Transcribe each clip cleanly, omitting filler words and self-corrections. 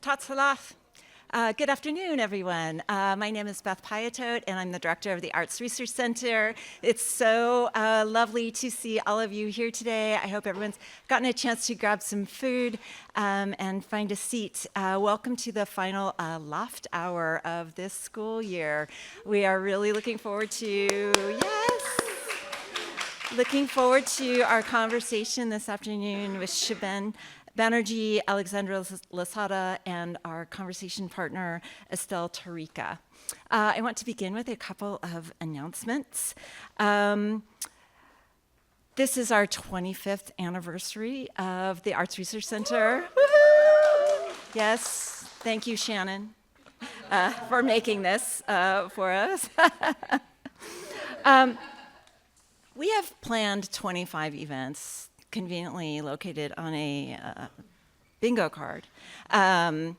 Tatsalah. Good afternoon, everyone. My name is Beth Piatote, and I'm the director of the Arts Research Center. It's so lovely to see all of you here today. I hope everyone's gotten a chance to grab some food and find a seat. Welcome to the final Loft hour of this school year. We are really looking forward to, looking forward to our conversation this afternoon with Shiben Banerji, Alexandra, Lossada, and our conversation partner, Estelle Tarika. I want to begin with a couple of announcements. This is our 25th anniversary of the Arts Research Center. Yes, thank you, Shannon, for making this for us. We have planned 25 events conveniently located on a bingo card. And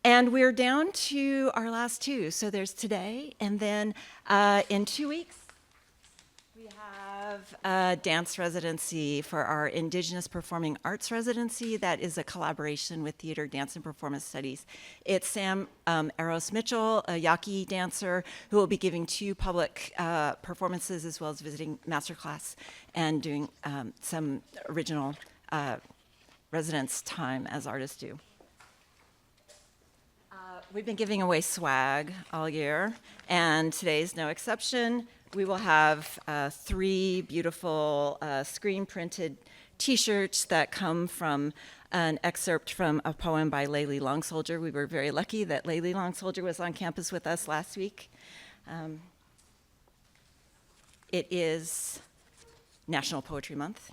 we're down to our last two. So there's today, and then in 2 weeks, we have a dance residency for our Indigenous Performing Arts residency. That is a collaboration with Theater, Dance, and Performance Studies. It's Sam Eros Mitchell, a Yaqui dancer, who will be giving 2 public performances as well as visiting masterclass and doing some original residence time as artists do. We've been giving away swag all year, and today's no exception. We will have 3 beautiful screen-printed T-shirts that come from an excerpt from a poem by Layli Long Soldier. We were very lucky that Layli Long Soldier was on campus with us last week. It is National Poetry Month.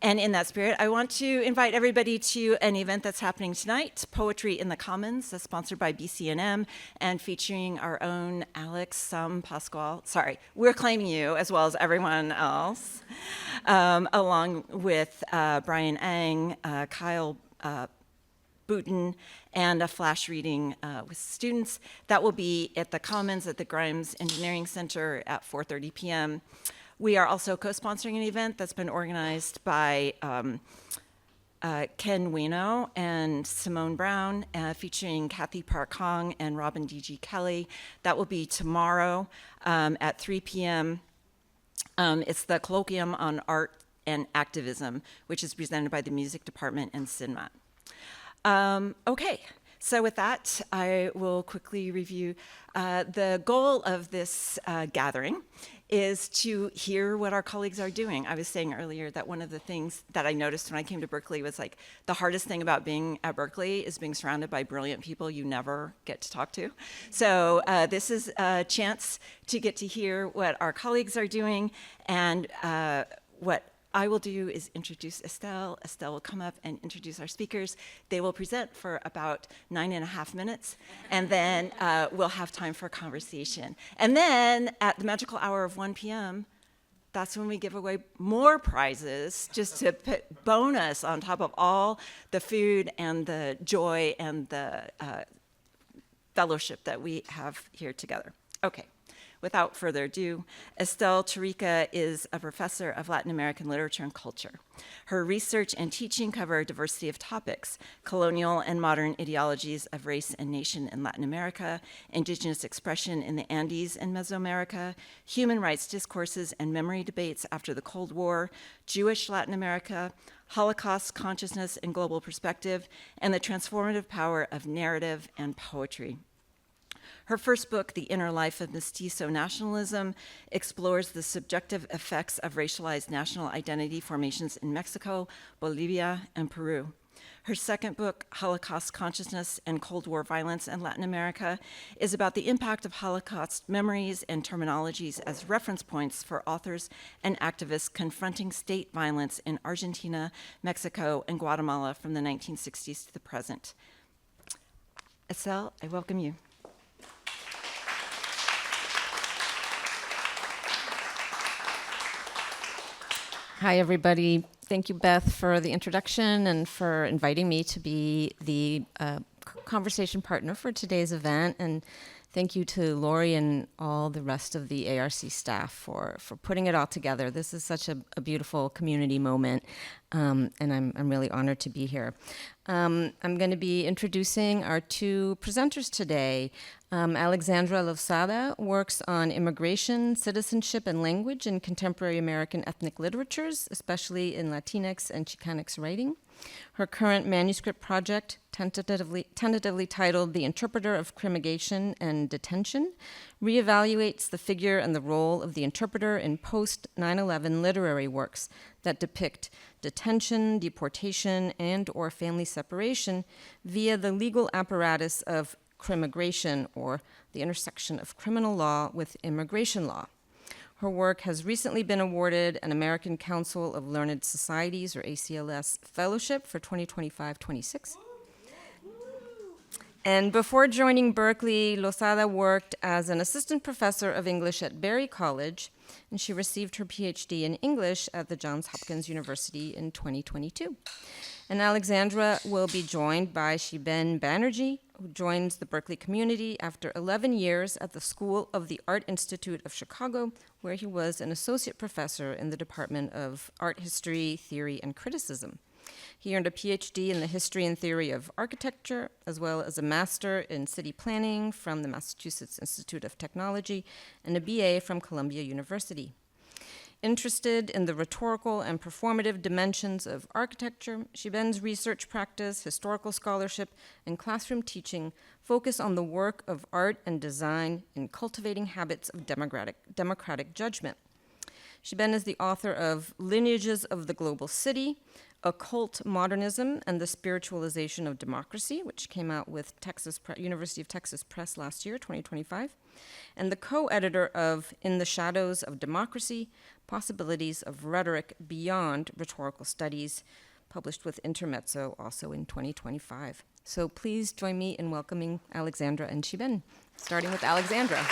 And in that spirit, I want to invite everybody to an event that's happening tonight, Poetry in the Commons, that's sponsored by BCNM and featuring our own Alex Pasquale. Sorry, we're claiming you as well as everyone else, along with Brian Ang, Kyle Booten, and a flash reading with students. That will be at the Commons at the Grimes Engineering Center at 4:30 p.m. We are also co-sponsoring an event that's been organized by Ken Wino and Simone Brown, featuring Kathy Park Hong and Robin D.G. Kelly. That will be tomorrow at 3 p.m. It's the Colloquium on Art and Activism, which is presented by the Music Department and CINMAT. Okay. So with that, I will quickly review. The goal of this gathering is to hear what our colleagues are doing. I was saying earlier that one of the things that I noticed when I came to Berkeley was like the hardest thing about being at Berkeley is being surrounded by brilliant people you never get to talk to. So this is a chance to get to hear what our colleagues are doing, and what I will do is introduce Estelle. Estelle will come up and introduce our speakers. They will present for about 9.5 minutes, and then we'll have time for conversation. And then at the magical hour of 1 p.m., that's when we give away more prizes, just to put bonus on top of all the food and the joy and the fellowship that we have here together. Okay. Without further ado, Estelle Tarika is a professor of Latin American literature and culture. Her research and teaching cover a diversity of topics: colonial and modern ideologies of race and nation in Latin America, indigenous expression in the Andes and Mesoamerica, human rights discourses and memory debates after the Cold War, Jewish Latin America, Holocaust consciousness and global perspective, and the transformative power of narrative and poetry. Her first book, The Inner Life of Mestizo Nationalism, explores the subjective effects of racialized national identity formations in Mexico, Bolivia, and Peru. Her second book, Holocaust Consciousness and Cold War Violence in Latin America, is about the impact of Holocaust memories and terminologies as reference points for authors and activists confronting state violence in Argentina, Mexico, and Guatemala from the 1960s to the present. Estelle, I welcome you. Hi, everybody. Thank you, Beth, for the introduction and for inviting me to be the conversation partner for today's event. And Thank you to Lori and all the rest of the ARC staff for putting it all together. This is such a beautiful community moment, and I'm really honored to be here. I'm going to be introducing our two presenters today. Alexandra Lossada works on immigration, citizenship, and language in contemporary American ethnic literatures, especially in Latinx and Chicanx writing. Her current manuscript project, tentatively titled The Interpreter of Crimigation and Detention, reevaluates the figure and the role of the interpreter in post-9/11 literary works that depict detention, deportation, and/or family separation via the legal apparatus of crimigration, or the intersection of criminal law with immigration law. Her work has recently been awarded an American Council of Learned Societies, or ACLS, Fellowship for 2025-26. And before joining Berkeley, Lossada worked as an assistant professor of English at Berkeley College, and she received her PhD in English at the Johns Hopkins University in 2022. And Alexandra will be joined by Shiben Banerji, who joins the Berkeley community after 11 years at the School of the Art Institute of Chicago, where he was an associate professor in the Department of Art History, Theory, and Criticism. He earned a PhD in the history and theory of architecture, as well as a master in city planning from the Massachusetts Institute of Technology and a BA from Columbia University. Interested in the rhetorical and performative dimensions of architecture, Shiben's research practice, historical scholarship, and classroom teaching focus on the work of art and design in cultivating habits of democratic judgment. Shiben is the author of Lineages of the Global City, Occult Modernism and the Spiritualization of Democracy, which came out with University of Texas Press last year, 2025, and the co-editor of In the Shadows of Democracy, Possibilities of Rhetoric Beyond Rhetorical Studies, published with Intermezzo also in 2025. So please join me in welcoming Alexandra and Shiben, starting with Alexandra.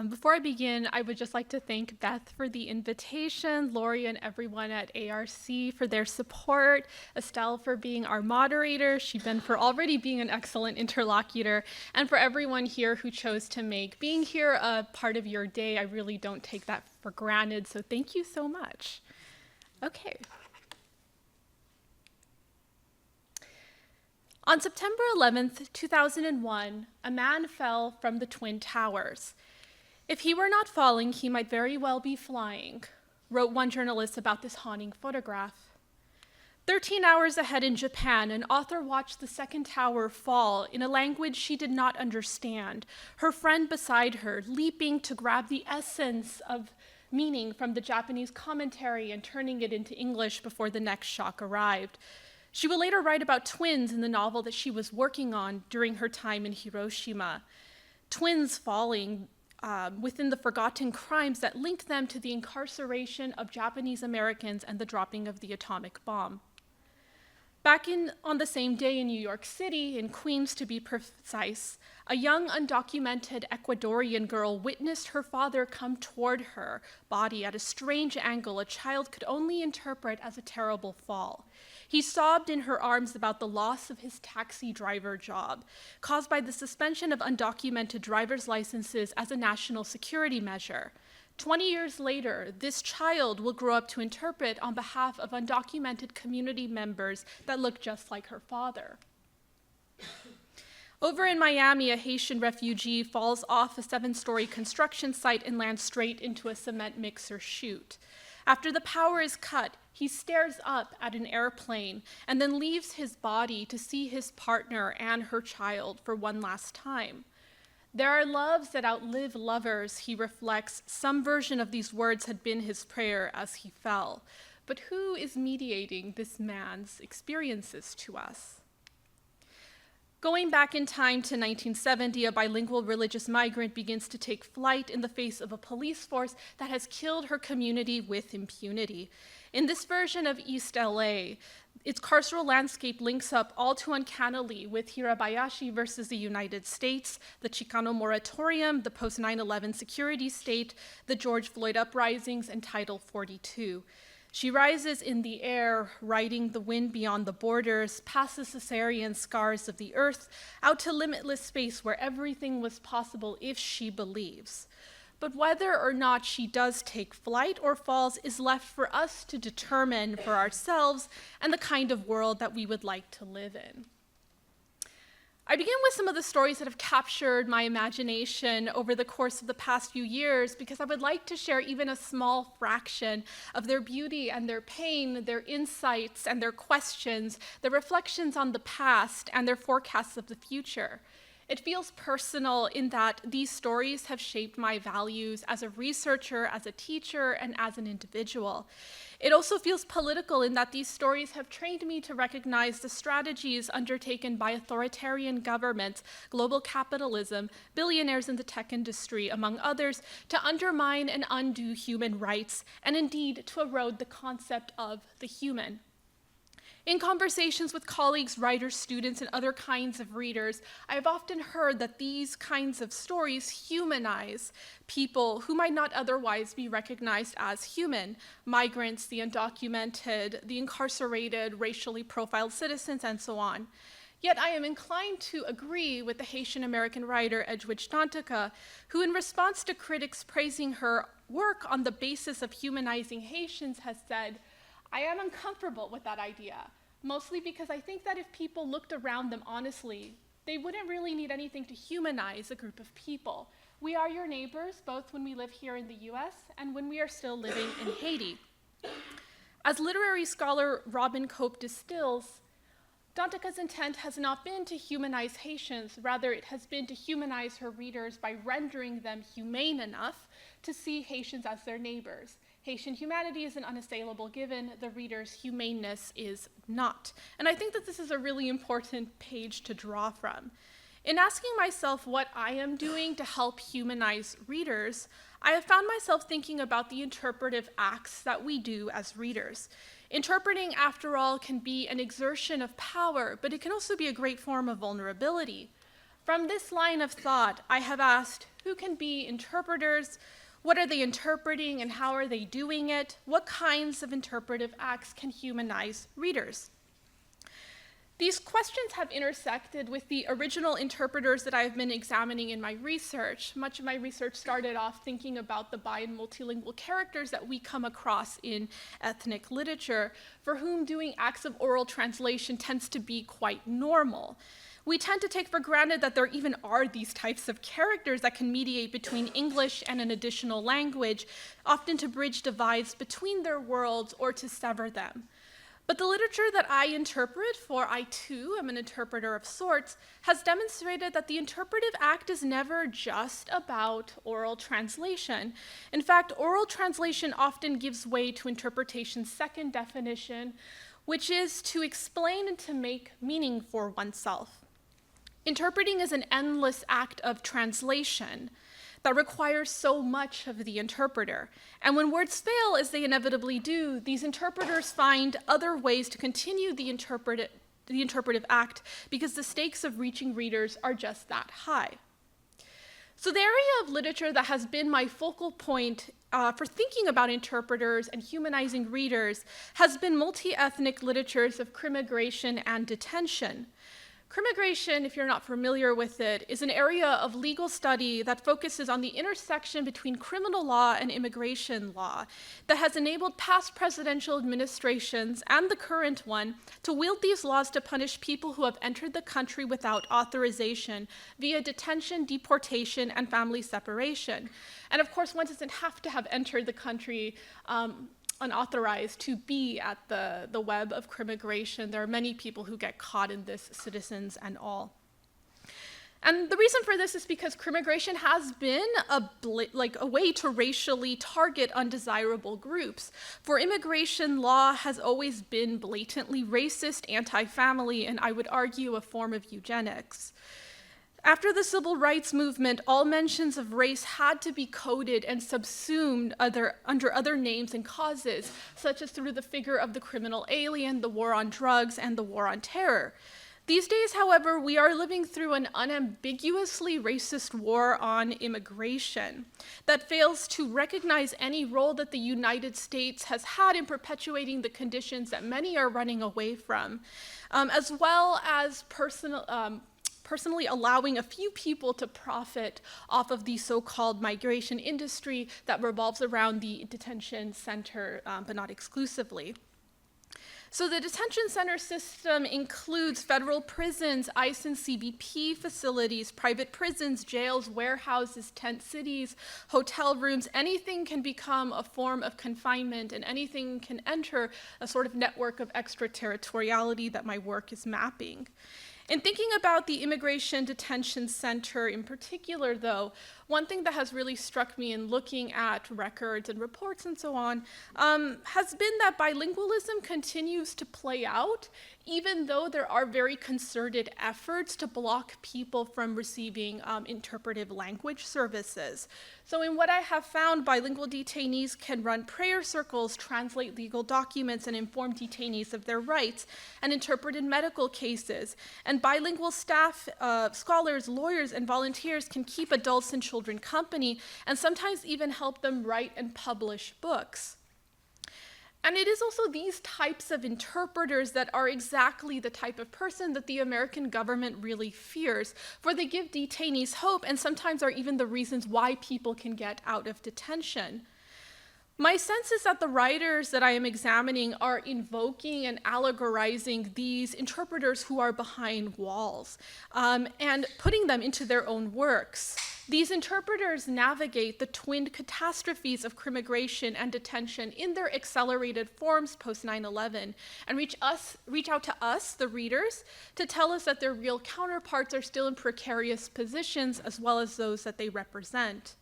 Before I begin, I would just like to thank Beth for the invitation, Lori and everyone at ARC for their support, Estelle for being our moderator, Shiben for already being an excellent interlocutor, and for everyone here who chose to make being here a part of your day. I really don't take that for granted, so thank you so much. Okay. On September 11th, 2001, a man fell from the Twin Towers. If he were not falling, he might very well be flying, wrote one journalist about this haunting photograph. 13 hours ahead in Japan, an author watched the second tower fall in a language she did not understand, her friend beside her leaping to grab the essence of meaning from the Japanese commentary and turning it into English before the next shock arrived. She will later write about twins in the novel that she was working on during her time in Hiroshima. Twins falling within the forgotten crimes that link them to the incarceration of Japanese Americans and the dropping of the atomic bomb. Back on the same day in New York City, in Queens to be precise, a young undocumented Ecuadorian girl witnessed her father come toward her body at a strange angle a child could only interpret as a terrible fall. He sobbed in her arms about the loss of his taxi driver job, caused by the suspension of undocumented driver's licenses as a national security measure. 20 years later, this child will grow up to interpret on behalf of undocumented community members that look just like her father. Over in Miami, a Haitian refugee falls off a 7-story construction site and lands straight into a cement mixer chute. After the power is cut, he stares up at an airplane and then leaves his body to see his partner and her child for one last time. There are loves that outlive lovers, he reflects. Some version of these words had been his prayer as he fell. But who is mediating this man's experiences to us? Going back in time to 1970, a bilingual religious migrant begins to take flight in the face of a police force that has killed her community with impunity. In this version of East LA, its carceral landscape links up all too uncannily with Hirabayashi versus the United States, the Chicano moratorium, the post-9/11 security state, the George Floyd uprisings, and Title 42. She rises in the air, riding the wind beyond the borders, past the Caesarean scars of the earth, out to limitless space where everything was possible if she believes. But whether or not she does take flight or falls is left for us to determine for ourselves and the kind of world that we would like to live in. I begin with some of the stories that have captured my imagination over the course of the past few years because I would like to share even a small fraction of their beauty and their pain, their insights and their questions, their reflections on the past and their forecasts of the future. It feels personal in that these stories have shaped my values as a researcher, as a teacher, and as an individual. It also feels political in that these stories have trained me to recognize the strategies undertaken by authoritarian governments, global capitalism, billionaires in the tech industry, among others, to undermine and undo human rights, and indeed to erode the concept of the human. In conversations with colleagues, writers, students, and other kinds of readers, I have often heard that these kinds of stories humanize people who might not otherwise be recognized as human: migrants, the undocumented, the incarcerated, racially profiled citizens, and so on. Yet I am inclined to agree with the Haitian American writer Edwidge Danticat, who in response to critics praising her work on the basis of humanizing Haitians has said, "I am uncomfortable with that idea, mostly because I think that if people looked around them honestly, they wouldn't really need anything to humanize a group of people. We are your neighbors, both when we live here in the US and when we are still living in Haiti." As literary scholar Robin Cope distills, Danticat's intent has not been to humanize Haitians, rather it has been to humanize her readers by rendering them humane enough to see Haitians as their neighbors. Haitian humanity is an unassailable given, the reader's humaneness is not. And I think that this is a really important page to draw from. In asking myself what I am doing to help humanize readers, I have found myself thinking about the interpretive acts that we do as readers. Interpreting, after all, can be an exertion of power, but it can also be a great form of vulnerability. From this line of thought, I have asked, who can be interpreters? What are they interpreting and how are they doing it? What kinds of interpretive acts can humanize readers? These questions have intersected with the original interpreters that I've been examining in my research. Much of my research started off thinking about the bi- and multilingual characters that we come across in ethnic literature, for whom doing acts of oral translation tends to be quite normal. We tend to take for granted that there even are these types of characters that can mediate between English and an additional language, often to bridge divides between their worlds or to sever them. But the literature that I interpret, for I too am an interpreter of sorts, has demonstrated that the interpretive act is never just about oral translation. In fact, oral translation often gives way to interpretation's second definition, which is to explain and to make meaning for oneself. Interpreting is an endless act of translation that requires so much of the interpreter. And when words fail, as they inevitably do, these interpreters find other ways to continue the interpretive act because the stakes of reaching readers are just that high. So the area of literature that has been my focal point for thinking about interpreters and humanizing readers has been multi-ethnic literatures of crimmigration and detention. Crimmigration, if you're not familiar with it, is an area of legal study that focuses on the intersection between criminal law and immigration law that has enabled past presidential administrations and the current one to wield these laws to punish people who have entered the country without authorization via detention, deportation, and family separation. And of course, one doesn't have to have entered the country unauthorized to be at the web of crimmigration. There are many people who get caught in this, citizens and all. And the reason for this is because crimmigration has been a way to racially target undesirable groups. For immigration law has always been blatantly racist, anti-family, and I would argue a form of eugenics. After the civil rights movement, all mentions of race had to be coded and subsumed under other names and causes, such as through the figure of the criminal alien, the war on drugs, and the war on terror. These days, however, we are living through an unambiguously racist war on immigration that fails to recognize any role that the United States has had in perpetuating the conditions that many are running away from, as well as personally allowing a few people to profit off of the so-called migration industry that revolves around the detention center, but not exclusively. So the detention center system includes federal prisons, ICE and CBP facilities, private prisons, jails, warehouses, tent cities, hotel rooms. Anything can become a form of confinement, and anything can enter a sort of network of extraterritoriality that my work is mapping. In thinking about the immigration detention center in particular, though, one thing that has really struck me in looking at records and reports and so on has been that bilingualism continues to play out, even though there are very concerted efforts to block people from receiving interpretive language services. So in what I have found, bilingual detainees can run prayer circles, translate legal documents, and inform detainees of their rights, and interpret in medical cases. And bilingual staff, scholars, lawyers, and volunteers can keep adults and children company, and sometimes even help them write and publish books. And it is also these types of interpreters that are exactly the type of person that the American government really fears, for they give detainees hope and sometimes are even the reasons why people can get out of detention. My sense is that the writers that I am examining are invoking and allegorizing these interpreters who are behind walls and putting them into their own works. These interpreters navigate the twinned catastrophes of crimmigration and detention in their accelerated forms post 9/11 and reach out to us, the readers, to tell us that their real counterparts are still in precarious positions as well as those that they represent.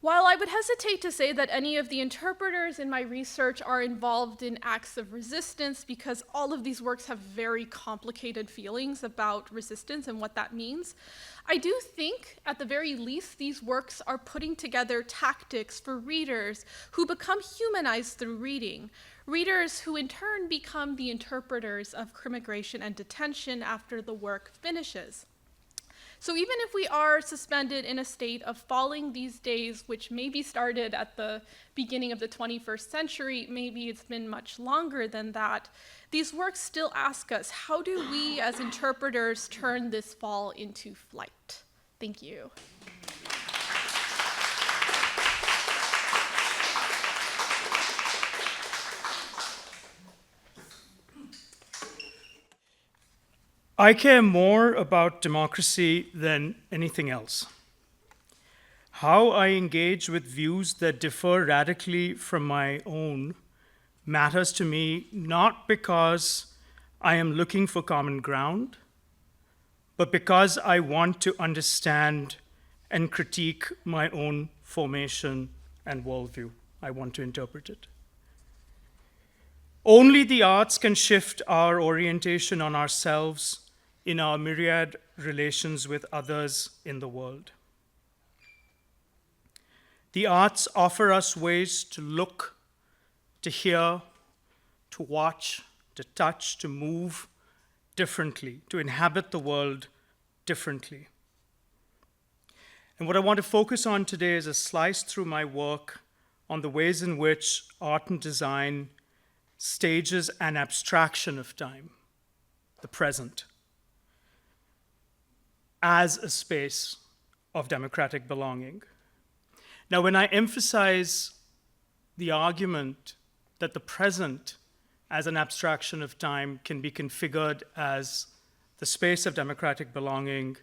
While I would hesitate to say that any of the interpreters in my research are involved in acts of resistance, because all of these works have very complicated feelings about resistance and what that means, I do think, at the very least, these works are putting together tactics for readers who become humanized through reading, readers who in turn become the interpreters of crimmigration and detention after the work finishes. So even if we are suspended in a state of falling these days, which maybe started at the beginning of the 21st century, maybe it's been much longer than that, these works still ask us, how do we as interpreters turn this fall into flight? Thank you. I care more about democracy than anything else. How I engage with views that differ radically from my own matters to me not because I am looking for common ground, but because I want to understand and critique my own formation and worldview. I want to interpret it. Only the arts can shift our orientation on ourselves in our myriad relations with others in the world. The arts offer us ways to look, to hear, to watch, to touch, to move differently, to inhabit the world differently. And what I want to focus on today is a slice through my work on the ways in which art and design stages an abstraction of time, the present, as a space of democratic belonging. Now, when I emphasize the argument that the present as an abstraction of time can be configured as the space of democratic belonging,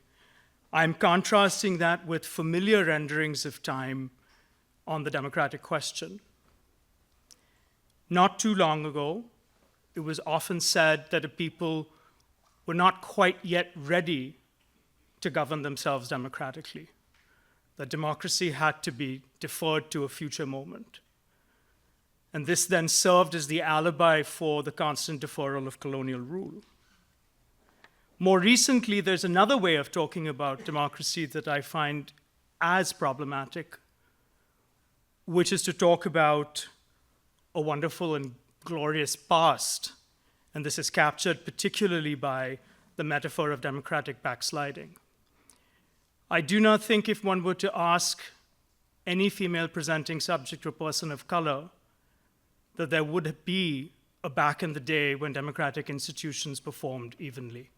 I'm contrasting that with familiar renderings of time on the democratic question. Not too long ago, it was often said that a people were not quite yet ready to govern themselves democratically, that democracy had to be deferred to a future moment. And this then served as the alibi for the constant deferral of colonial rule. More recently, there's another way of talking about democracy that I find as problematic, which is to talk about a wonderful and glorious past And this is captured particularly by the metaphor of democratic backsliding. I do not think if one were to ask any female presenting subject or person of color that there would be a back in the day when democratic institutions performed evenly.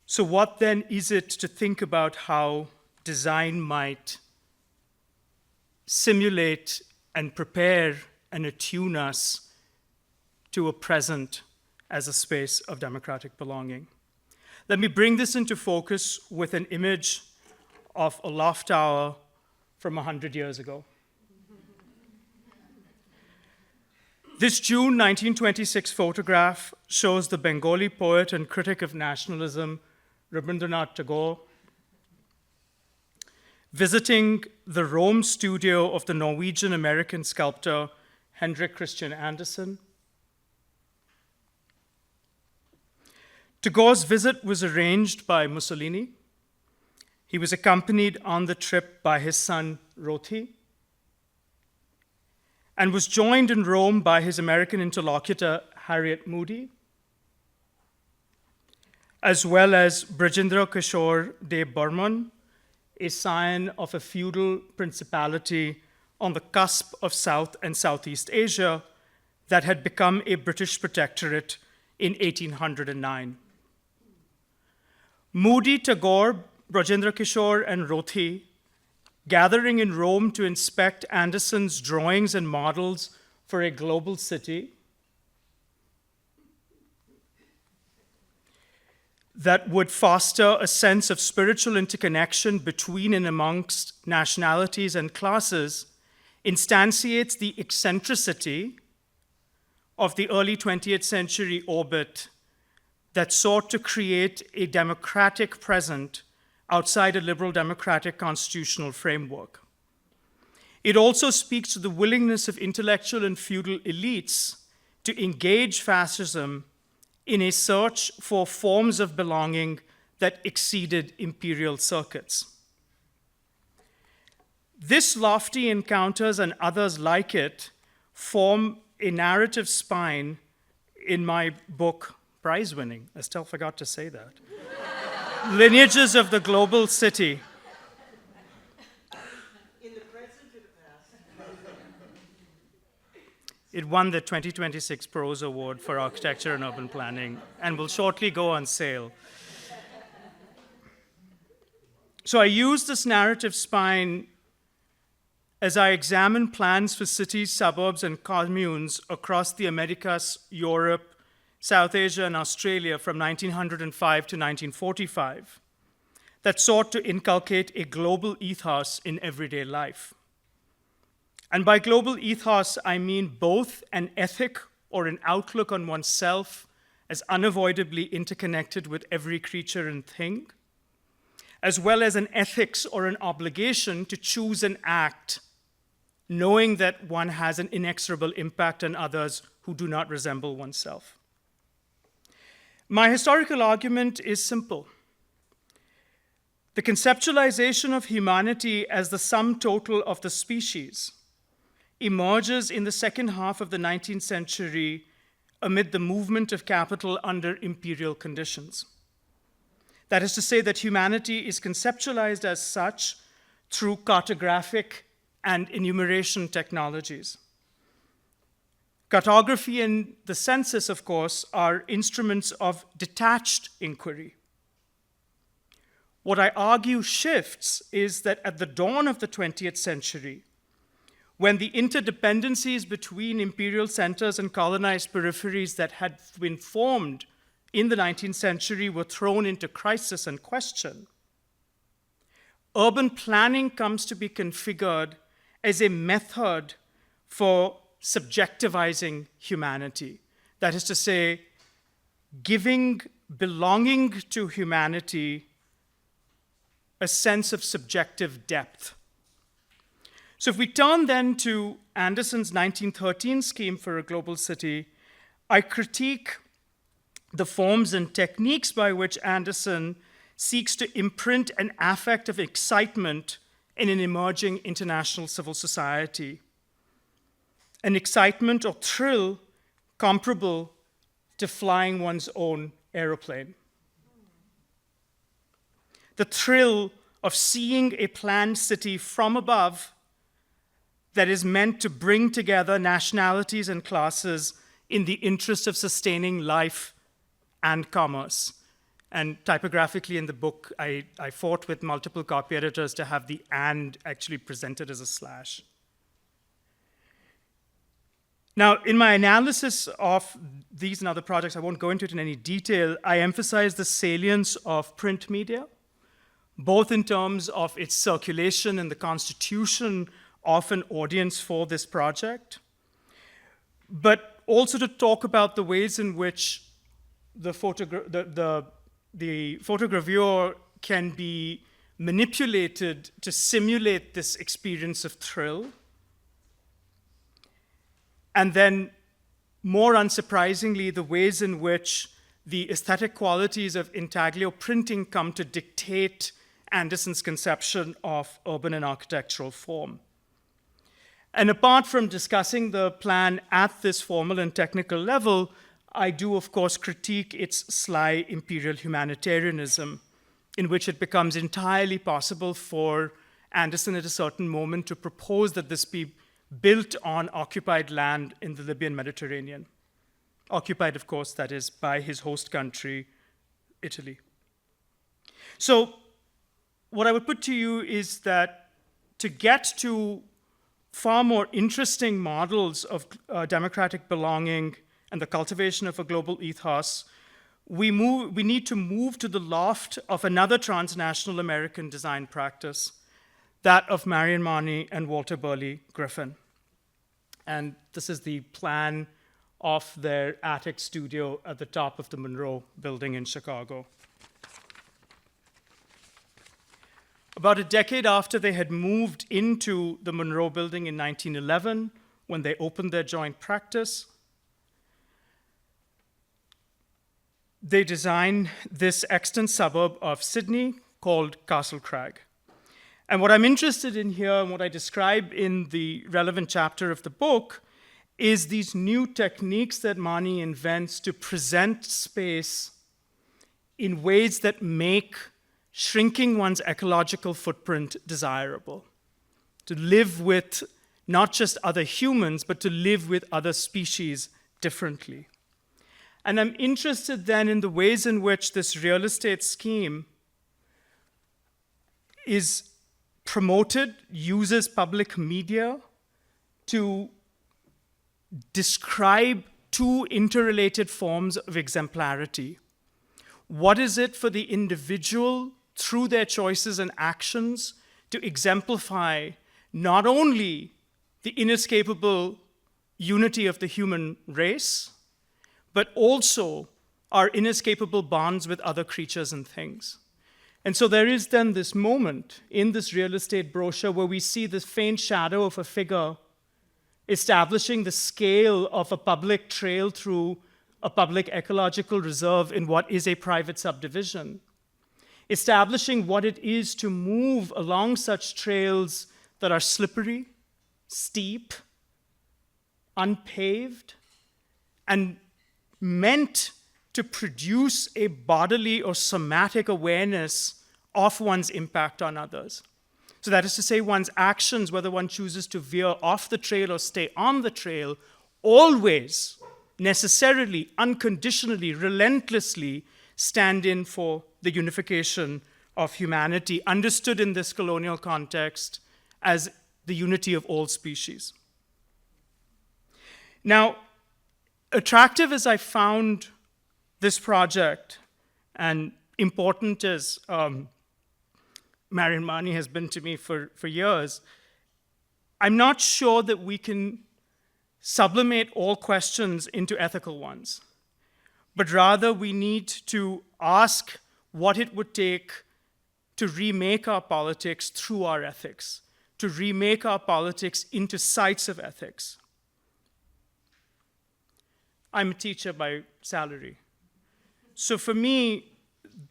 So what then is it to think about how design might simulate and prepare and attune us to a present as a space of democratic belonging? Let me bring this into focus with an image of a loft tower from 100 years ago. This June 1926 photograph shows the Bengali poet and critic of nationalism, Rabindranath Tagore, visiting the Rome studio of the Norwegian-American sculptor Henrik Christian Andersen. Tagore's visit was arranged by Mussolini. He was accompanied on the trip by his son, Roti, and was joined in Rome by his American interlocutor, Harriet Moody, as well as Brajendra Kishore de Burman, a scion of a feudal principality on the cusp of South and Southeast Asia that had become a British protectorate in 1809. Moody, Tagore, Brajendra Kishore, and Roti, gathering in Rome to inspect Andersen's drawings and models for a global city that would foster a sense of spiritual interconnection between and amongst nationalities and classes, instantiates the eccentricity of the early 20th century orbit that sought to create a democratic present outside a liberal democratic constitutional framework. It also speaks to the willingness of intellectual and feudal elites to engage fascism in a search for forms of belonging that exceeded imperial circuits. This lofty encounters and others like it form a narrative spine in my book, prize-winning. I still forgot to say that. Lineages of the Global City. In the present or the past? It won the 2026 Prose Award for Architecture and Urban Planning and will shortly go on sale. So I use this narrative spine as I examine plans for cities, suburbs, and communes across the Americas, Europe, South Asia, and Australia from 1905 to 1945 that sought to inculcate a global ethos in everyday life. And by global ethos, I mean both an ethic or an outlook on oneself as unavoidably interconnected with every creature and thing, as well as an ethics or an obligation to choose and act, knowing that one has an inexorable impact on others who do not resemble oneself. My historical argument is simple. The conceptualization of humanity as the sum total of the species emerges in the second half of the 19th century amid the movement of capital under imperial conditions. That is to say that humanity is conceptualized as such through cartographic and enumeration technologies. Cartography and the census, of course, are instruments of detached inquiry. What I argue shifts is that at the dawn of the 20th century, when the interdependencies between imperial centers and colonized peripheries that had been formed in the 19th century were thrown into crisis and question, urban planning comes to be configured as a method for subjectivizing humanity. That is to say, giving belonging to humanity a sense of subjective depth. So if we turn then to Andersen's 1913 scheme for a global city, I critique the forms and techniques by which Andersen seeks to imprint an affect of excitement in an emerging international civil society. An excitement or thrill comparable to flying one's own aeroplane. The thrill of seeing a planned city from above that is meant to bring together nationalities and classes in the interest of sustaining life and commerce. And typographically in the book, I fought with multiple copy editors to have the "and" actually presented as a slash. Now, in my analysis of these and other projects, I won't go into it in any detail, I emphasize the salience of print media, both in terms of its circulation and the constitution of an audience for this project, but also to talk about the ways in which the photogravure can be manipulated to simulate this experience of thrill. And then, more unsurprisingly, the ways in which the aesthetic qualities of intaglio printing come to dictate Anderson's conception of urban and architectural form. And apart from discussing the plan at this formal and technical level, I do, of course, critique its sly imperial humanitarianism, in which it becomes entirely possible for Anderson at a certain moment to propose that this be built on occupied land in the Libyan Mediterranean. Occupied, of course, that is, by his host country, Italy. So what I would put to you is that to get to far more interesting models of democratic belonging and the cultivation of a global ethos, we need to move to the loft of another transnational American design practice, that of Marion Marnie and Walter Burley Griffin. And this is the plan of their attic studio at the top of the Monroe building in Chicago. About a decade after they had moved into the Monroe building in 1911, when they opened their joint practice, they designed this extant suburb of Sydney called Castle Crag. And what I'm interested in here, and what I describe in the relevant chapter of the book, is these new techniques that Marnie invents to present space in ways that make shrinking one's ecological footprint desirable. To live with not just other humans, but to live with other species differently. And I'm interested then in the ways in which this real estate scheme is promoted, uses public media to describe two interrelated forms of exemplarity. What is it for the individual, through their choices and actions, to exemplify not only the inescapable unity of the human race, but also our inescapable bonds with other creatures and things? And so there is then this moment in this real estate brochure where we see this faint shadow of a figure establishing the scale of a public trail through a public ecological reserve in what is a private subdivision, establishing what it is to move along such trails that are slippery, steep, unpaved, and meant to produce a bodily or somatic awareness of one's impact on others. So that is to say, one's actions, whether one chooses to veer off the trail or stay on the trail, always, necessarily, unconditionally, relentlessly stand in for the unification of humanity, understood in this colonial context as the unity of all species. Now, attractive as I found this project, and important as Marion Marnie has been to me for years, I'm not sure that we can sublimate all questions into ethical ones, but rather we need to ask what it would take to remake our politics through our ethics, to remake our politics into sites of ethics. I'm a teacher by salary. So for me,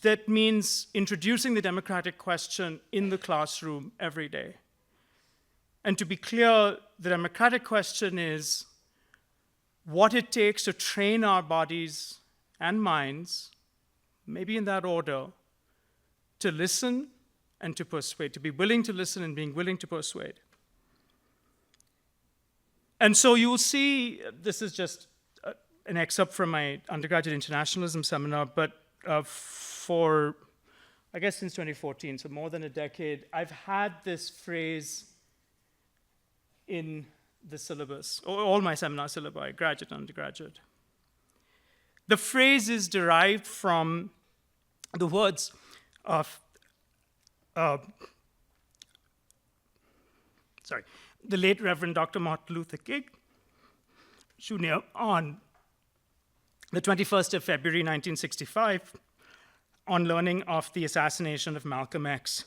that means introducing the democratic question in the classroom every day. And to be clear, the democratic question is, what it takes to train our bodies and minds, maybe in that order, to listen and to persuade, to be willing to listen and being willing to persuade. And so you'll see, this is just an excerpt from my undergraduate internationalism seminar, but for, I guess since 2014, so more than a decade, I've had this phrase in the syllabus, all my seminar syllabi, graduate and undergraduate. The phrase is derived from the words of, the late Reverend Dr. Martin Luther King Jr. on the 21st of February, 1965, on learning of the assassination of Malcolm X.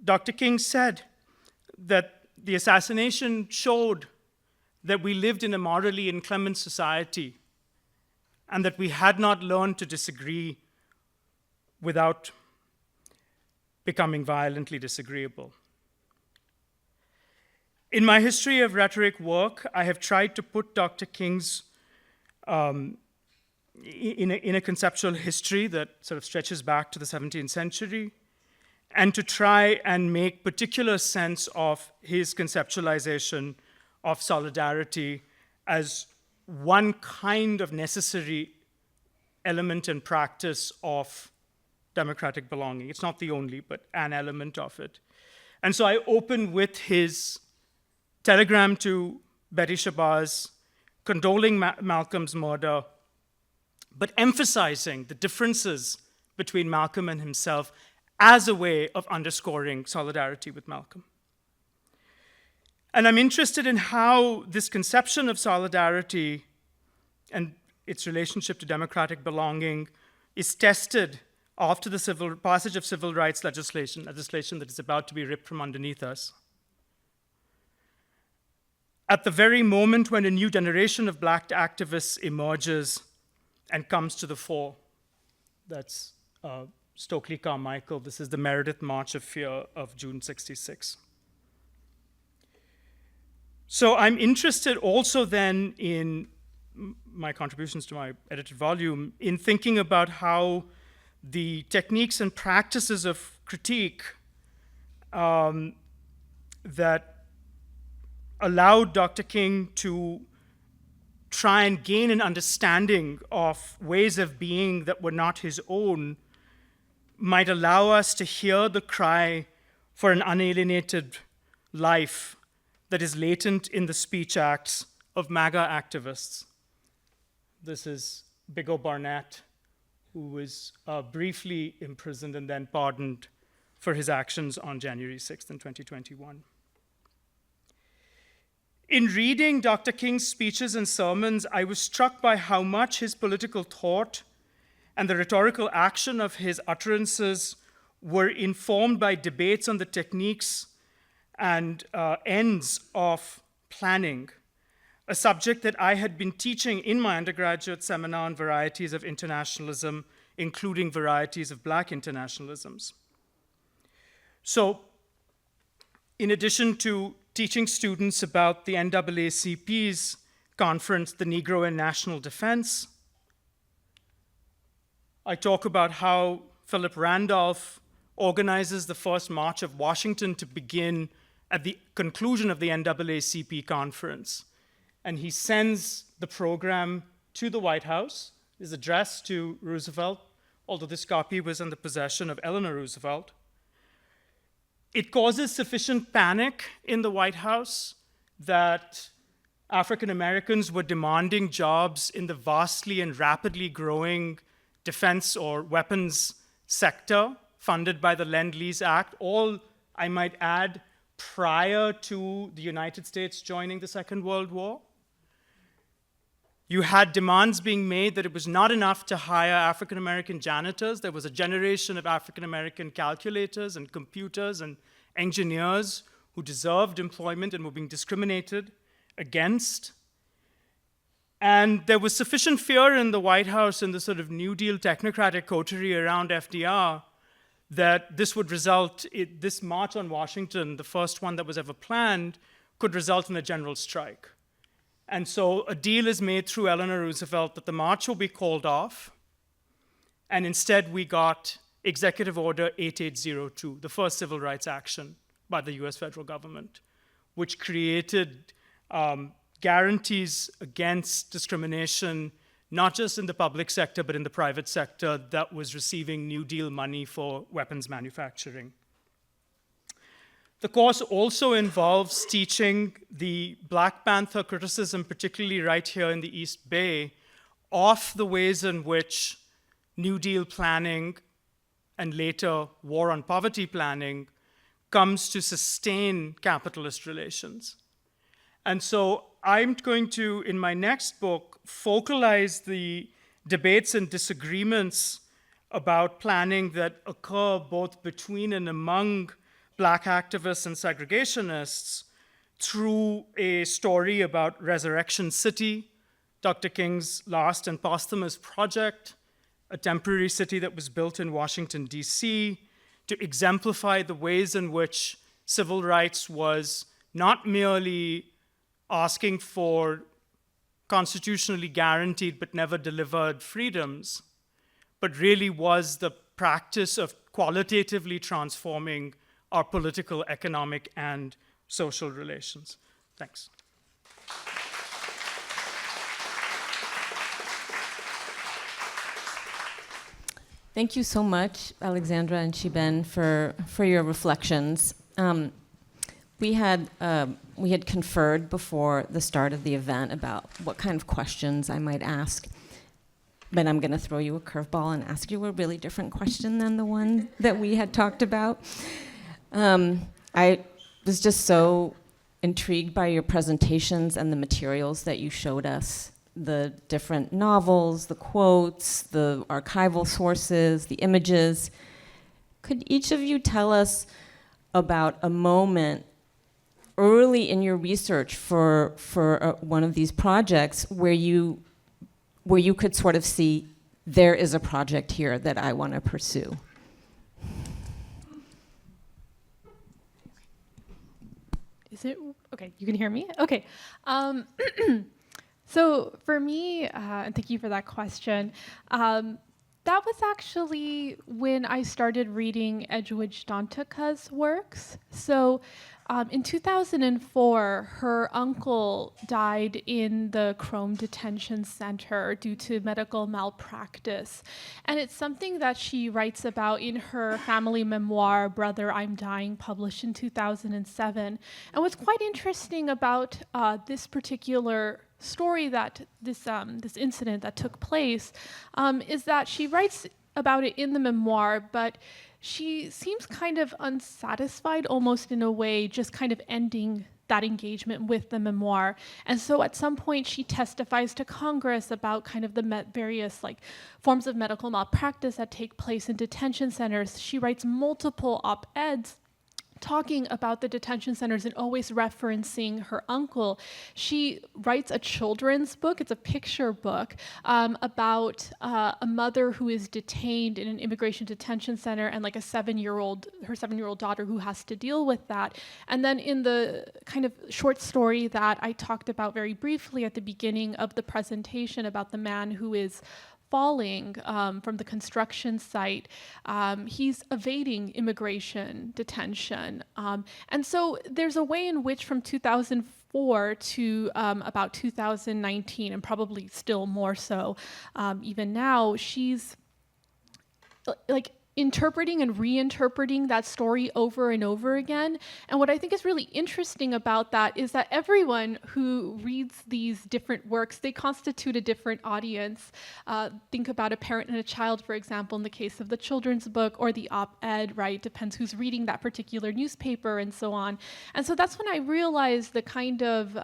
Dr. King said that the assassination showed that we lived in a morally inclement society and that we had not learned to disagree without becoming violently disagreeable. In my history of rhetoric work, I have tried to put Dr. King's in a conceptual history that sort of stretches back to the 17th century, and to try and make particular sense of his conceptualization of solidarity as one kind of necessary element and practice of democratic belonging. It's not the only, but an element of it. And so I open with his telegram to Betty Shabazz, condoling Malcolm's murder, but emphasizing the differences between Malcolm and himself as a way of underscoring solidarity with Malcolm. And I'm interested in how this conception of solidarity and its relationship to democratic belonging is tested after the passage of civil rights legislation that is about to be ripped from underneath us. At the very moment when a new generation of Black activists emerges and comes to the fore, that's Stokely Carmichael. This is the Meredith March of Fear of June '66. So I'm interested also then in my contributions to my edited volume in thinking about how the techniques and practices of critique that allowed Dr. King to try and gain an understanding of ways of being that were not his own might allow us to hear the cry for an unalienated life that is latent in the speech acts of MAGA activists. This is Biggo Barnett, who was briefly imprisoned and then pardoned for his actions on January 6th in 2021. In reading Dr. King's speeches and sermons, I was struck by how much his political thought and the rhetorical action of his utterances were informed by debates on the techniques and ends of planning, a subject that I had been teaching in my undergraduate seminar on varieties of internationalism, including varieties of Black internationalisms. So, in addition to teaching students about the NAACP's conference, the Negro in National Defense, I talk about how Philip Randolph organizes the first March of Washington to begin at the conclusion of the NAACP conference. And he sends the program to the White House, is addressed to Roosevelt, although this copy was in the possession of Eleanor Roosevelt. It causes sufficient panic in the White House that African Americans were demanding jobs in the vastly and rapidly growing defense or weapons sector funded by the Lend-Lease Act, all, I might add, prior to the United States joining the Second World War. You had demands being made that it was not enough to hire African American janitors. There was a generation of African American calculators and computers and engineers who deserved employment and were being discriminated against. And there was sufficient fear in the White House and the sort of New Deal technocratic coterie around FDR that this would result, this March on Washington, the first one that was ever planned, could result in a general strike. And so a deal is made through Eleanor Roosevelt that the march will be called off, and instead we got Executive Order 8802, the first civil rights action by the US federal government, which created guarantees against discrimination, not just in the public sector, but in the private sector that was receiving New Deal money for weapons manufacturing. The course also involves teaching the Black Panther criticism, particularly right here in the East Bay, of the ways in which New Deal planning and later war on poverty planning comes to sustain capitalist relations. And so I'm going to, in my next book, focalize the debates and disagreements about planning that occur both between and among Black activists and segregationists through a story about Resurrection City, Dr. King's last and posthumous project, a temporary city that was built in Washington, D.C., to exemplify the ways in which civil rights was not merely asking for constitutionally guaranteed but never delivered freedoms, but really was the practice of qualitatively transforming our political, economic, and social relations. Thanks. Thank you so much, Alexandra and Shiben, for your reflections. We had conferred before the start of the event about what kind of questions I might ask, but I'm going to throw you a curveball and ask you a really different question than the one that we had talked about. I was just so intrigued by your presentations and the materials that you showed us, the different novels, the quotes, the archival sources, the images. Could each of you tell us about a moment early in your research for one of these projects where you could sort of see, there is a project here that I want to pursue? Is it okay? You can hear me? Okay. So for me, and thank you for that question, that was actually when I started reading Edgewood Stantaka's works. So in 2004, her uncle died in the Chrome Detention Center due to medical malpractice. And it's something that she writes about in her family memoir, Brother, I'm Dying, published in 2007. And what's quite interesting about this particular story, that this incident that took place, is that she writes about it in the memoir, but she seems kind of unsatisfied, almost in a way, just kind of ending that engagement with the memoir. And so at some point she testifies to Congress about kind of the various forms of medical malpractice that take place in detention centers. She writes multiple op-eds talking about the detention centers and always referencing her uncle. She writes a children's book, it's a picture book, about a mother who is detained in an immigration detention center and her 7-year-old daughter who has to deal with that. And then in the kind of short story that I talked about very briefly at the beginning of the presentation about the man who is falling from the construction site, he's evading immigration detention. And so there's a way in which from 2004 to about 2019, and probably still more so even now, she's interpreting and reinterpreting that story over and over again. And what I think is really interesting about that is that everyone who reads these different works, they constitute a different audience. Think about a parent and a child, for example, in the case of the children's book, or the op-ed, right? Depends who's reading that particular newspaper and so on. And so that's when I realized the kind of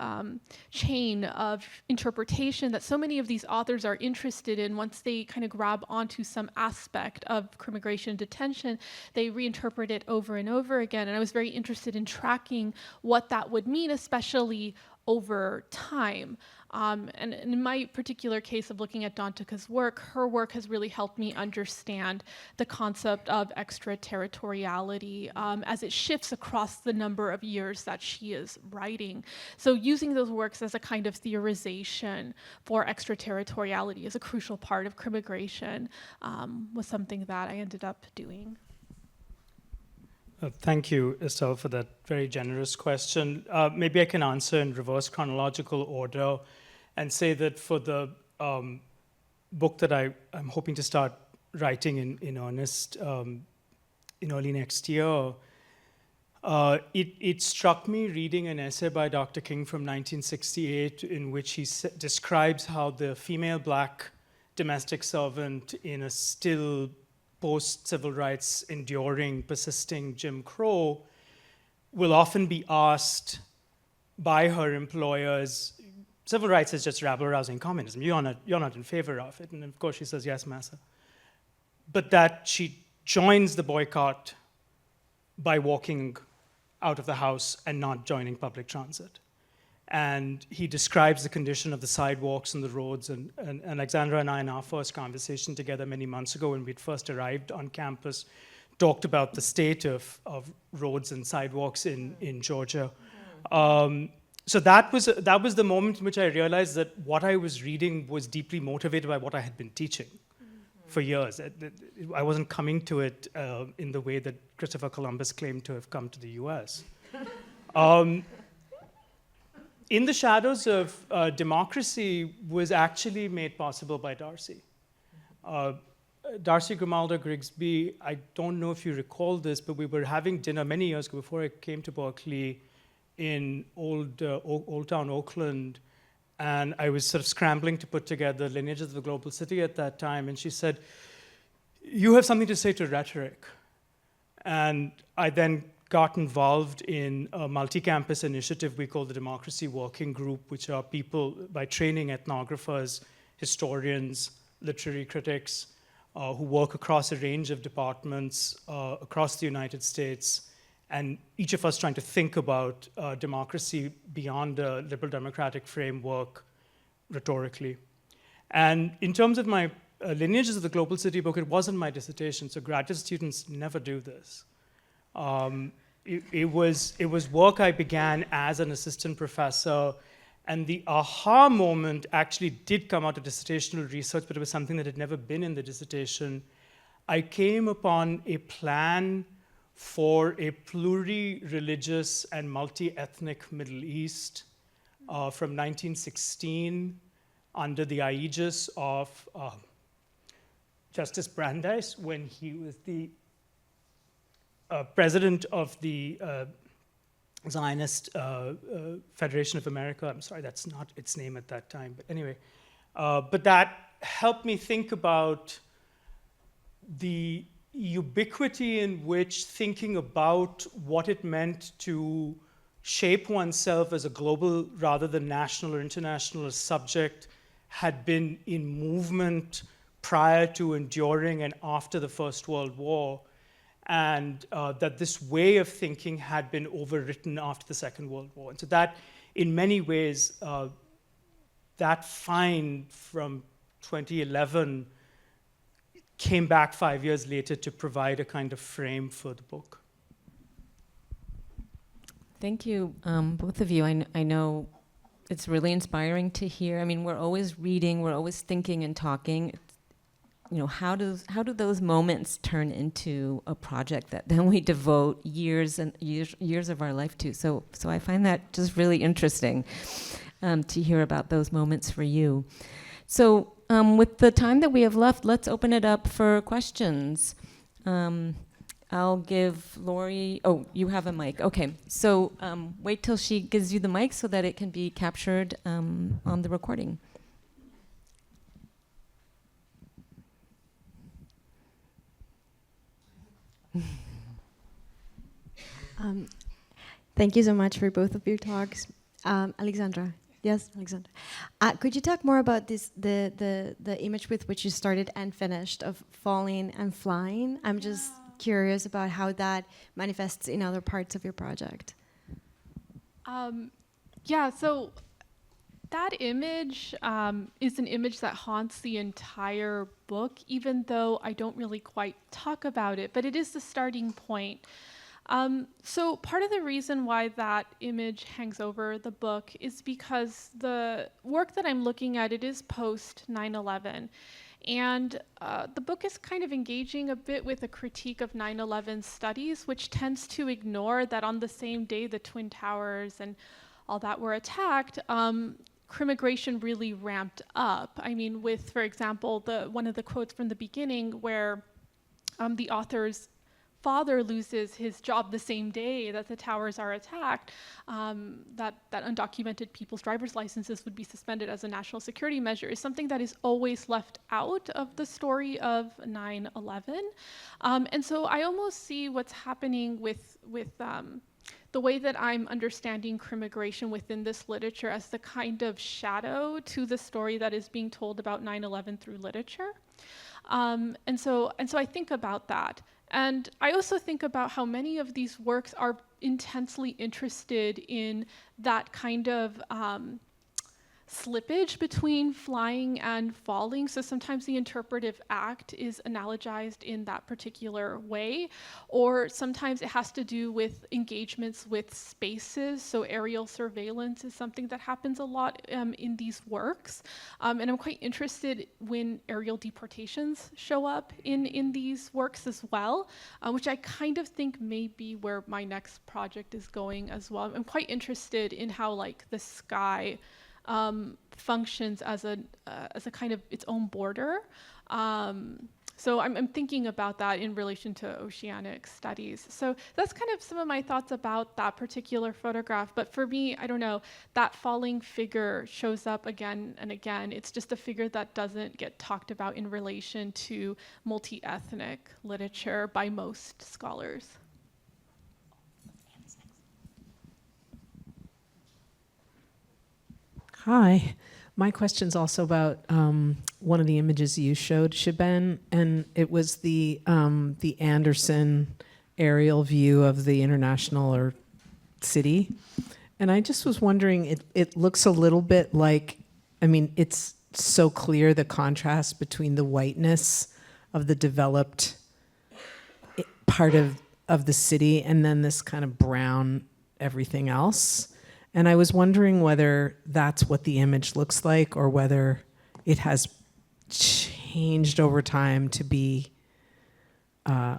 chain of interpretation that so many of these authors are interested in. Once they kind of grab onto some aspect of immigration detention, they reinterpret it over and over again. And I was very interested in tracking what that would mean, especially over time. And in my particular case of looking at Dantica's work, her work has really helped me understand the concept of extraterritoriality as it shifts across the number of years that she is writing. So using those works as a kind of theorization for extraterritoriality is a crucial part of crimmigration, was something that I ended up doing. Thank you, Estelle, for that very generous question. Maybe I can answer in reverse chronological order and say that for the book that I'm hoping to start writing in earnest in early next year, it struck me reading an essay by Dr. King from 1968 in which he describes how the female black domestic servant in a still post-civil rights enduring, persisting Jim Crow will often be asked by her employers, civil rights is just rabble-rousing communism. You're not in favor of it. And of course she says, yes, massa. But that she joins the boycott by walking out of the house and not joining public transit. And he describes the condition of the sidewalks and the roads. And Alexandra and I, in our first conversation together many months ago when we'd first arrived on campus, talked about the state of roads and sidewalks in Georgia. So that was the moment in which I realized that what I was reading was deeply motivated by what I had been teaching for years. I wasn't coming to it in the way that Christopher Columbus claimed to have come to the US. In the Shadows of Democracy was actually made possible by Darcy. Darcy Grimaldo Grigsby, I don't know if you recall this, but we were having dinner many years ago before I came to Berkeley in Old Town Oakland, and I was sort of scrambling to put together Lineages of the Global City at that time, and she said, you have something to say to rhetoric. And I then got involved in a multi-campus initiative we call the Democracy Working Group, which are people by training, ethnographers, historians, literary critics, who work across a range of departments across the United States, and each of us trying to think about democracy beyond a liberal democratic framework rhetorically. And in terms of my Lineages of the Global City book, it wasn't my dissertation, so graduate students never do this. It was work I began as an assistant professor, and the aha moment actually did come out of dissertational research, but it was something that had never been in the dissertation. I came upon a plan for a pluri-religious and multi-ethnic Middle East from 1916 under the aegis of Justice Brandeis when he was the president of the Zionist Federation of America. I'm sorry, that's not its name at that time, but anyway. But that helped me think about the ubiquity in which thinking about what it meant to shape oneself as a global rather than national or international subject had been in movement prior to, enduring, and after the First World War, and that this way of thinking had been overwritten after the Second World War. And so that, in many ways, that find from 2011 came back 5 years later to provide a kind of frame for the book. Thank you, both of you. I know it's really inspiring to hear. I mean, we're always reading, we're always thinking and talking. You know, how do those moments turn into a project that then we devote years and years of our life to? So I find that just really interesting to hear about those moments for you. So with the time that we have left, let's open it up for questions. I'll give Lori, oh, you have a mic. Okay, so wait till she gives you the mic so that it can be captured on the recording. Thank you so much for both of your talks. Alexandra. Yes, Alexandra. Could you talk more about this, the image with which you started and finished of falling and flying? I'm just curious about how that manifests in other parts of your project. Yeah, so That image is an image that haunts the entire book, even though I don't really quite talk about it, but it is the starting point. So part of the reason why that image hangs over the book is because the work that I'm looking at, it is post 9/11. And the book is kind of engaging a bit with a critique of 9/11 studies, which tends to ignore that on the same day the Twin Towers and all that were attacked, crimmigration really ramped up. I mean, with, for example, one of the quotes from the beginning where the author's father loses his job the same day that the towers are attacked, that undocumented people's driver's licenses would be suspended as a national security measure is something that is always left out of the story of 9/11. And so I almost see what's happening with the way that I'm understanding crimmigration within this literature as the kind of shadow to the story that is being told about 9/11 through literature. And so I think about that. And I also think about how many of these works are intensely interested in that kind of slippage between flying and falling. So sometimes the interpretive act is analogized in that particular way, or sometimes it has to do with engagements with spaces. So aerial surveillance is something that happens a lot in these works. And I'm quite interested when aerial deportations show up in these works as well, which I kind of think may be where my next project is going as well. I'm quite interested in how like the sky functions as a kind of its own border. So I'm thinking about that in relation to oceanic studies. So that's kind of some of my thoughts about that particular photograph. But for me, I don't know, that falling figure shows up again and again. It's just a figure that doesn't get talked about in relation to multi-ethnic literature by most scholars. Hi. My question's also about one of the images you showed, Shiben, and it was the Anderson aerial view of the international or city. And I just was wondering, it looks a little bit like, I mean, it's so clear the contrast between the whiteness of the developed part of the city and then this kind of brown everything else. And I was wondering whether that's what the image looks like or whether it has changed over time to be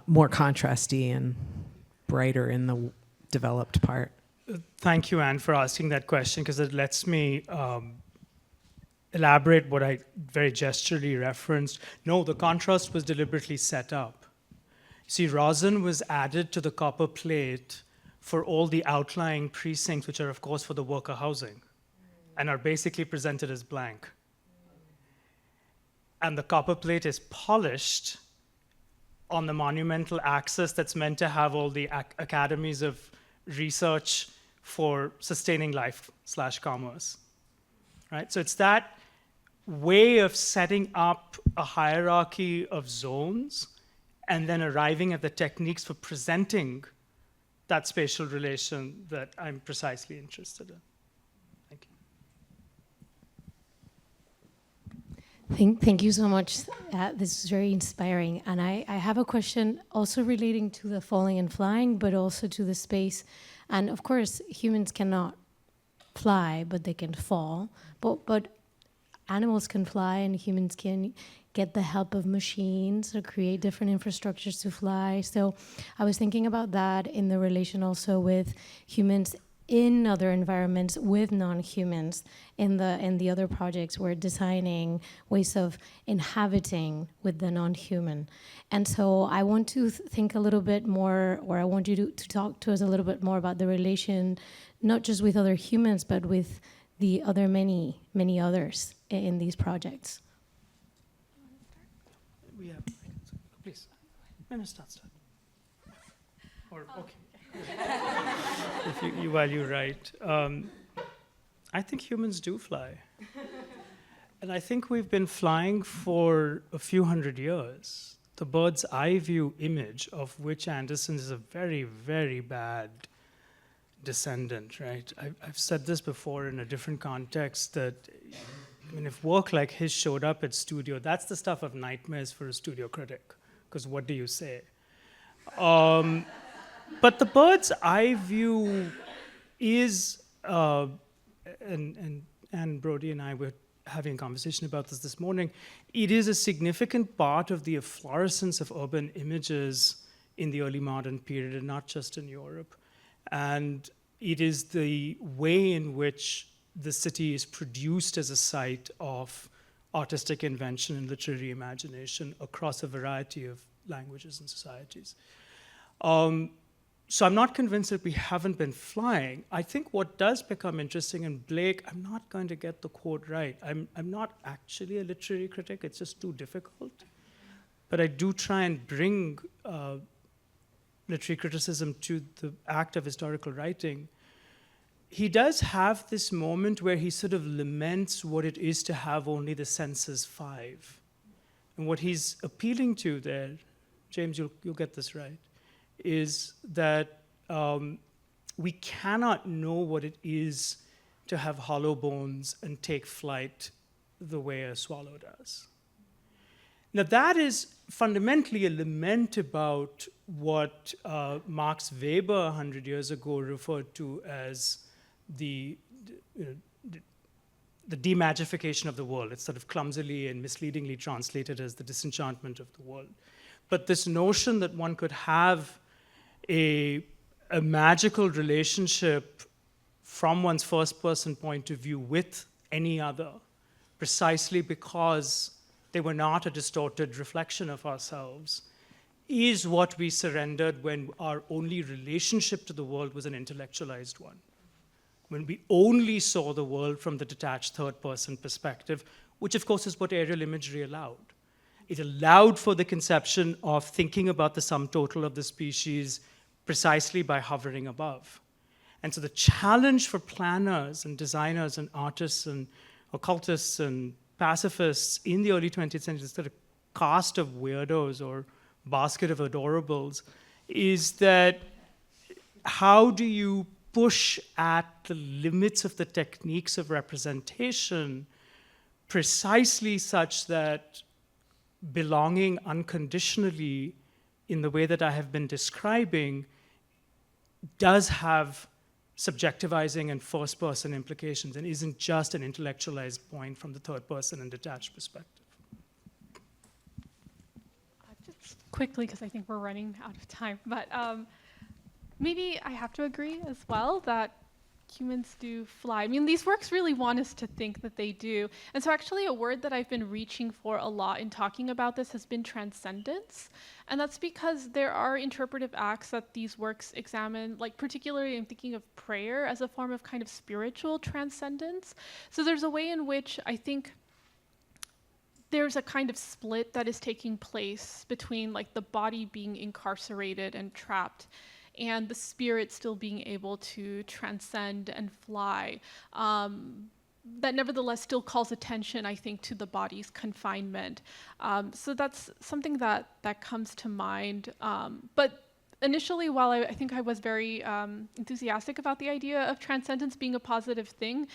more contrasty and brighter in the developed part. Thank you, Anne, for asking that question, because it lets me elaborate what I very gesturally referenced. No, the contrast was deliberately set up. See, rosin was added to the copper plate for all the outlying precincts, which are, of course, for the worker housing, and are basically presented as blank. And the copper plate is polished on the monumental axis that's meant to have all the academies of research for sustaining life/commerce, right? So it's that way of setting up a hierarchy of zones and then arriving at the techniques for presenting that spatial relation that I'm precisely interested in. Thank you. Thank you so much. This is very inspiring. And I have a question also relating to the falling and flying, but also to the space. And of course, humans cannot fly, but they can fall. But animals can fly and humans can get the help of machines or create different infrastructures to fly. So I was thinking about that in the relation also with humans in other environments with non-humans. In the other projects, we're designing ways of inhabiting with the non-human. And so I want to think a little bit more, or I want you to talk to us a little bit more about the relation, not just with other humans, but with the other many others in these projects. We have, please. Start. Or okay. If while you write, I think humans do fly, and I think we've been flying for a few hundred years. The bird's eye view image, of which Anderson is a very, very bad descendant, right? I've said this before in a different context that, I mean, if work like his showed up at studio, that's the stuff of nightmares for a studio critic, because what do you say? But the bird's eye view is, and Brody and I were having a conversation about this morning, it is a significant part of the efflorescence of urban images in the early modern period, and not just in Europe. And it is the way in which the city is produced as a site of artistic invention and literary imagination across a variety of languages and societies. So I'm not convinced that we haven't been flying. I think what does become interesting, and Blake, I'm not going to get the quote right. I'm not actually a literary critic, it's just too difficult. But I do try and bring literary criticism to the act of historical writing. He does have this moment where he sort of laments what it is to have only the senses five. And what he's appealing to there, James, you'll get this right, is that we cannot know what it is to have hollow bones and take flight the way a swallow does. Now that is fundamentally a lament about what Max Weber 100 years ago referred to as the demagification of the world. It's sort of clumsily and misleadingly translated as the disenchantment of the world. But this notion that one could have a magical relationship from one's first-person point of view with any other, precisely because they were not a distorted reflection of ourselves, is what we surrendered when our only relationship to the world was an intellectualized one. When we only saw the world from the detached third-person perspective, which of course is what aerial imagery allowed. It allowed for the conception of thinking about the sum total of the species precisely by hovering above. And so the challenge for planners and designers and artists and occultists and pacifists in the early 20th century, this sort of cast of weirdos or basket of adorables, is that how do you push at the limits of the techniques of representation precisely such that belonging unconditionally in the way that I have been describing does have subjectivizing and first-person implications and isn't just an intellectualized point from the third-person and detached perspective. Just quickly, because I think we're running out of time, but maybe I have to agree as well that humans do fly. I mean, these works really want us to think that they do. And so actually a word that I've been reaching for a lot in talking about this has been transcendence. And that's because there are interpretive acts that these works examine, like particularly I'm thinking of prayer as a form of kind of spiritual transcendence. So there's a way in which I think there's a kind of split that is taking place between like the body being incarcerated and trapped and the spirit still being able to transcend and fly, that nevertheless still calls attention, I think, to the body's confinement. So that's something that comes to mind. But initially, while I think I was very enthusiastic about the idea of transcendence being a positive thing,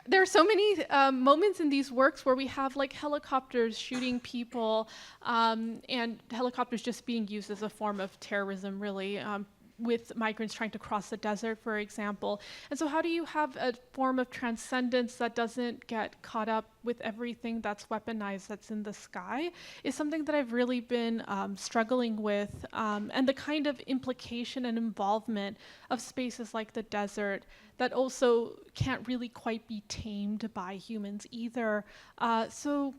there are so many moments in these works where we have like helicopters shooting people and helicopters just being used as a form of terrorism, really. With migrants trying to cross the desert, for example. And so how do you have a form of transcendence that doesn't get caught up with everything that's weaponized that's in the sky is something that I've really been struggling with. And the kind of implication and involvement of spaces like the desert that also can't really quite be tamed by humans either. So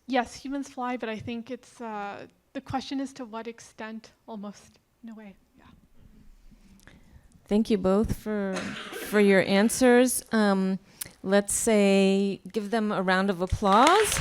yes, humans fly, but I think it's, the question is to what extent, almost in a way. Thank you both for your answers. Let's say, give them a round of applause.